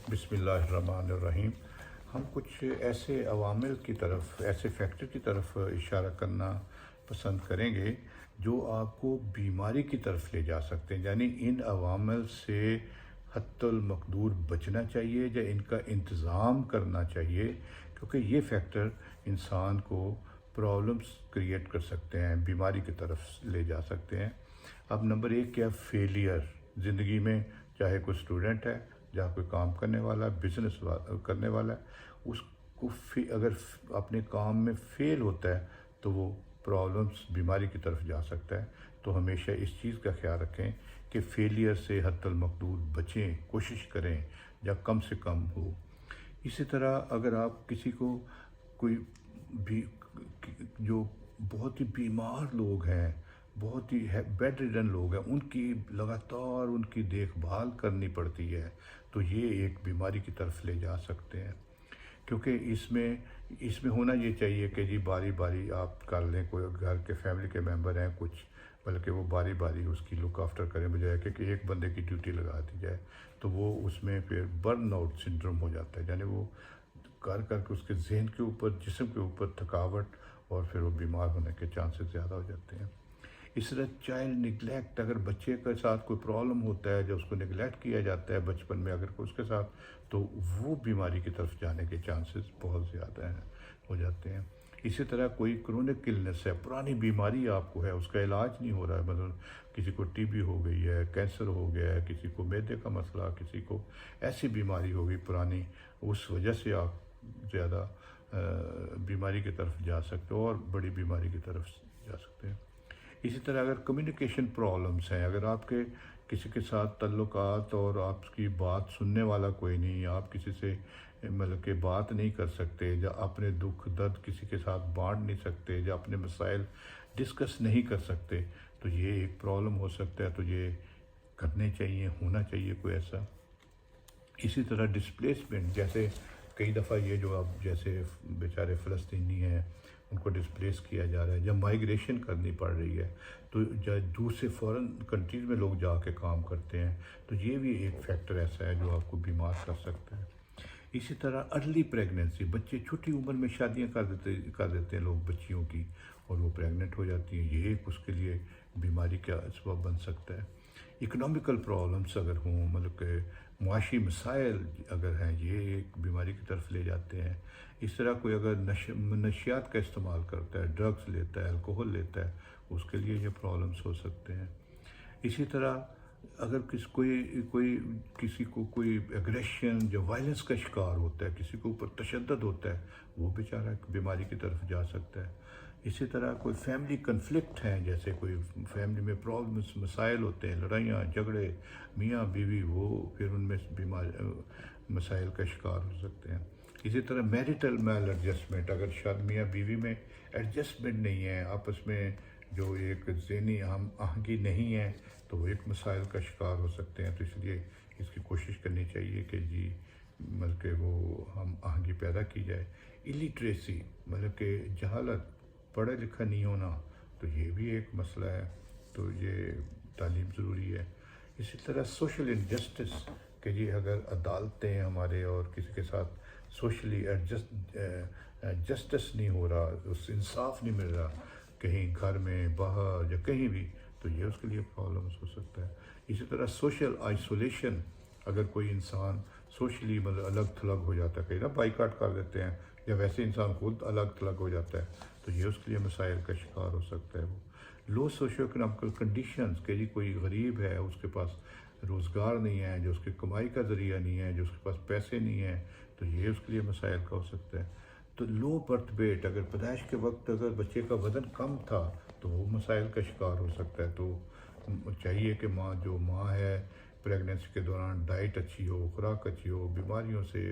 بسم اللہ الرحمن الرحیم۔ ہم کچھ ایسے عوامل کی طرف، ایسے فیکٹر کی طرف اشارہ کرنا پسند کریں گے جو آپ کو بیماری کی طرف لے جا سکتے ہیں، یعنی ان عوامل سے حتی المقدور بچنا چاہیے یا ان کا انتظام کرنا چاہیے، کیونکہ یہ فیکٹر انسان کو پرابلمس کریٹ کر سکتے ہیں، بیماری کی طرف لے جا سکتے ہیں۔ اب نمبر ایک کیا؟ فیلئر۔ زندگی میں چاہے کوئی اسٹوڈنٹ ہے، جہاں کوئی کام کرنے والا، بزنس کرنے والا ہے، اس کو اگر اپنے کام میں فیل ہوتا ہے تو وہ پرابلمس، بیماری کی طرف جا سکتا ہے۔ تو ہمیشہ اس چیز کا خیال رکھیں کہ فیلئر سے حتی المقدور بچیں، کوشش کریں یا کم سے کم ہو۔ اسی طرح اگر آپ کسی کو کوئی بھی جو بہت ہی بیمار لوگ ہیں، بہت ہی بیڈ ریڈن لوگ ہیں، ان کی لگاتار ان کی دیکھ بھال کرنی پڑتی ہے، تو یہ ایک بیماری کی طرف لے جا سکتے ہیں۔ کیونکہ اس میں ہونا یہ چاہیے کہ جی باری باری آپ کر لیں، کوئی گھر کے فیملی کے ممبر ہیں کچھ، بلکہ وہ باری باری اس کی لک آفٹر کریں، بجائے کہ ایک بندے کی ڈیوٹی لگا دی جائے، تو وہ اس میں پھر برن آؤٹ سنڈروم ہو جاتا ہے، یعنی وہ کر کے اس کے ذہن کے اوپر، جسم کے اوپر تھکاوٹ، اور پھر وہ بیمار ہونے کے چانسز زیادہ ہو جاتے ہیں۔ اس طرح چائلڈ نگلیکٹ، اگر بچے کے ساتھ کوئی پرابلم ہوتا ہے، جو اس کو نگلیکٹ کیا جاتا ہے بچپن میں اگر کوئی اس کے ساتھ، تو وہ بیماری کی طرف جانے کے چانسز بہت زیادہ ہو جاتے ہیں۔ اسی طرح کوئی کرونک النس ہے، پرانی بیماری آپ کو ہے، اس کا علاج نہیں ہو رہا ہے، مطلب کسی کو ٹی بی ہو گئی ہے، کینسر ہو گیا ہے، کسی کو معدے کا مسئلہ، کسی کو ایسی بیماری ہو گئی پرانی، اس وجہ سے آپ زیادہ بیماری کی طرف جا سکتے ہو اور بڑی بیماری کی طرف جا سکتے ہیں۔ اسی طرح اگر کمیونیکیشن پرابلمس ہیں، اگر آپ کے کسی کے ساتھ تعلقات اور آپ کی بات سننے والا کوئی نہیں، آپ کسی سے مطلب کہ بات نہیں کر سکتے، یا اپنے دکھ درد کسی کے ساتھ بانٹ نہیں سکتے، یا اپنے مسائل ڈسکس نہیں کر سکتے، تو یہ ایک پرابلم ہو سکتا ہے، تو یہ کرنے چاہیے، ہونا چاہیے کوئی ایسا۔ اسی طرح ڈسپلیسمنٹ، جیسے کئی دفعہ یہ جو اب جیسے بیچارے فلسطینی ہیں، ان کو ڈسپلیس کیا جا رہا ہے، جب مائیگریشن کرنی پڑ رہی ہے، تو دوسرے فورن کنٹریز میں لوگ جا کے کام کرتے ہیں، تو یہ بھی ایک فیکٹر ایسا ہے جو آپ کو بیمار کر سکتا ہے۔ اسی طرح ارلی پریگننسی، بچے چھوٹی عمر میں شادیاں کر دیتے ہیں لوگ بچیوں کی، اور وہ پریگننٹ ہو جاتی ہیں، یہ ایک اس کے لیے بیماری کا سبب بن سکتا ہے۔ اکنامیکل پرابلمس اگر ہوں، مطلب کہ معاشی مسائل اگر ہیں، یہ ایک بیماری کی طرف لے جاتے ہیں۔ اس طرح کوئی اگر منشیات کا استعمال کرتا ہے، ڈرگس لیتا ہے، الکوہل لیتا ہے، اس کے لیے یہ پرابلمس ہو سکتے ہیں۔ اسی طرح اگر کسی کو کوئی ایگریشن یا وائلنس کا شکار ہوتا ہے، کسی کے اوپر تشدد ہوتا ہے، وہ بیچارہ بیماری کی طرف جا سکتا ہے۔ اسی طرح کوئی فیملی کنفلکٹ ہیں، جیسے کوئی فیملی میں پرابلمس، مسائل ہوتے ہیں، لڑائیاں جھگڑے، میاں بیوی، وہ پھر ان میں مسائل کا شکار ہو سکتے ہیں۔ اسی طرح میریٹل میل ایڈجسٹمنٹ، اگر شاید میاں بیوی میں ایڈجسٹمنٹ نہیں ہے، آپس میں جو ایک ذہنی ہم آہنگی نہیں ہے، تو وہ ایک مسائل کا شکار ہو سکتے ہیں۔ تو اس لیے اس کی کوشش کرنی چاہیے کہ جی مطلب کہ وہ ہم آہنگی پیدا کی جائے۔ الٹریسی، مطلب کہ جہالت، پڑھا لکھا نہیں ہونا، تو یہ بھی ایک مسئلہ ہے، تو یہ تعلیم ضروری ہے۔ اسی طرح سوشل انجسٹس، کہ جی اگر عدالتیں ہمارے اور کسی کے ساتھ سوشلی جسٹس نہیں ہو رہا، اس انصاف نہیں مل رہا، کہیں گھر میں، باہر یا کہیں بھی، تو یہ اس کے لیے پرابلمس ہو سکتا ہے۔ اسی طرح سوشل آئسولیشن، اگر کوئی انسان سوشلی مطلب الگ تھلگ ہو جاتا ہے، کہیں نا بائیکاٹ کر دیتے ہیں، یا ویسے انسان خود الگ تھلگ ہو جاتا ہے، تو یہ اس کے لیے مسائل کا شکار ہو سکتا ہے۔ وہ لو سوشو اکنامیکل کنڈیشنز، کہ جی کوئی غریب ہے، اس کے پاس روزگار نہیں ہے، جو اس کی کمائی کا ذریعہ نہیں ہے، جو اس کے پاس پیسے نہیں ہیں، تو یہ اس کے لیے مسائل کا ہو سکتا ہے۔ تو لو برتھ ویٹ، اگر پیدائش کے وقت اگر بچے کا وزن کم تھا، تو وہ مسائل کا شکار ہو سکتا ہے۔ تو چاہیے کہ ماں ہے، پریگننسی کے دوران ڈائٹ اچھی ہو، خوراک اچھی ہو، بیماریوں سے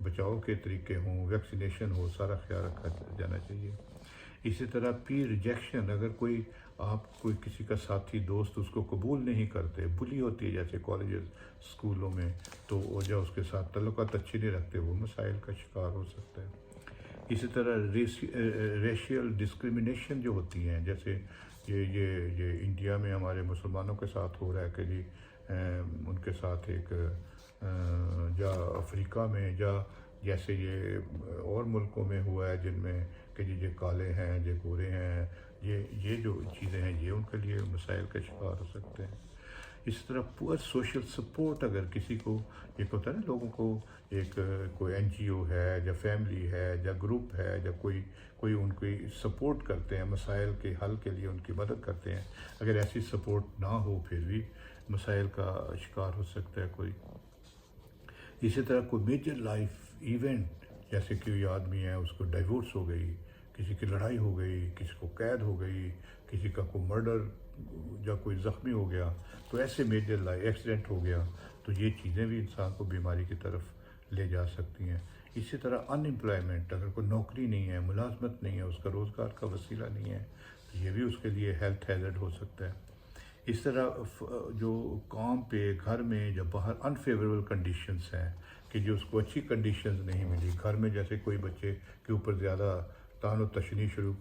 بچاؤ کے طریقے ہوں، ویکسینیشن ہو، سارا خیال رکھا جانا چاہیے۔ اسی طرح پی ریجیکشن، اگر کوئی کسی کا ساتھی دوست اس کو قبول نہیں کرتے، بلی ہوتی ہے جیسے کالجز اسکولوں میں، تو وجہ اس کے ساتھ تعلقات اچھے نہیں رکھتے، وہ مسائل کا شکار ہو سکتا ہے۔ اسی طرح ریشیل ڈسکریمنیشن جو ہوتی ہیں، جیسے یہ انڈیا میں ہمارے مسلمانوں کے ساتھ ہو رہا ہے کہ جی ان کے ساتھ ایک یا افریقہ میں یا جیسے یہ اور ملکوں میں ہوا ہے جن میں کہ یہ کالے ہیں یہ گورے ہیں، یہ جو چیزیں ہیں یہ ان کے لیے مسائل کا شکار ہو سکتے ہیں۔ اس طرح پور سوشل سپورٹ اگر کسی کو ایک ہوتا ہے نا لوگوں کو، ایک کوئی این جی او ہے یا فیملی ہے یا گروپ ہے یا کوئی ان کی سپورٹ کرتے ہیں، مسائل کے حل کے لیے ان کی مدد کرتے ہیں، اگر ایسی سپورٹ نہ ہو پھر بھی مسائل کا شکار ہو سکتا ہے کوئی۔ اسی طرح کوئی میجر لائف ایونٹ، جیسے کہ کوئی آدمی ہے اس کو ڈائیورس ہو گئی، کسی کی لڑائی ہو گئی، کسی کو قید ہو گئی، کسی کا کوئی مرڈر یا کوئی زخمی ہو گیا، تو ایسے میجر لائف ایکسیڈنٹ ہو گیا، تو یہ چیزیں بھی انسان کو بیماری کی طرف لے جا سکتی ہیں۔ اسی طرح ان امپلائمنٹ، اگر کوئی نوکری نہیں ہے، ملازمت نہیں ہے، اس کا روزگار کا وسیلہ نہیں ہے، تو یہ بھی اس کے لیے ہیلتھ ہیزرڈ ہو سکتا ہے۔ اس طرح جو کام پہ گھر میں یا باہر انفیوریبل کنڈیشنز ہیں کہ جو اس کو اچھی کنڈیشنز نہیں ملی، گھر میں جیسے کوئی بچے کے اوپر زیادہ طعن و تشنیع شروع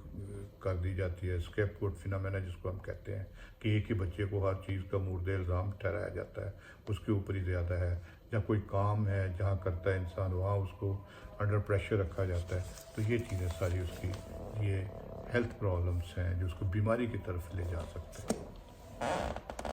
کر دی جاتی ہے، اسکیپ گوٹ فنامنا جس کو ہم کہتے ہیں، کہ ایک ہی بچے کو ہر چیز کا مورد الزام ٹھہرایا جاتا ہے، اس کے اوپر ہی زیادہ ہے، یا کوئی کام ہے جہاں کرتا ہے انسان وہاں اس کو انڈر پریشر رکھا جاتا ہے، تو یہ چیزیں ساری اس کی یہ ہیلتھ پرابلمس ہیں جو اس کو بیماری کی طرف لے جا سکتے ہیں۔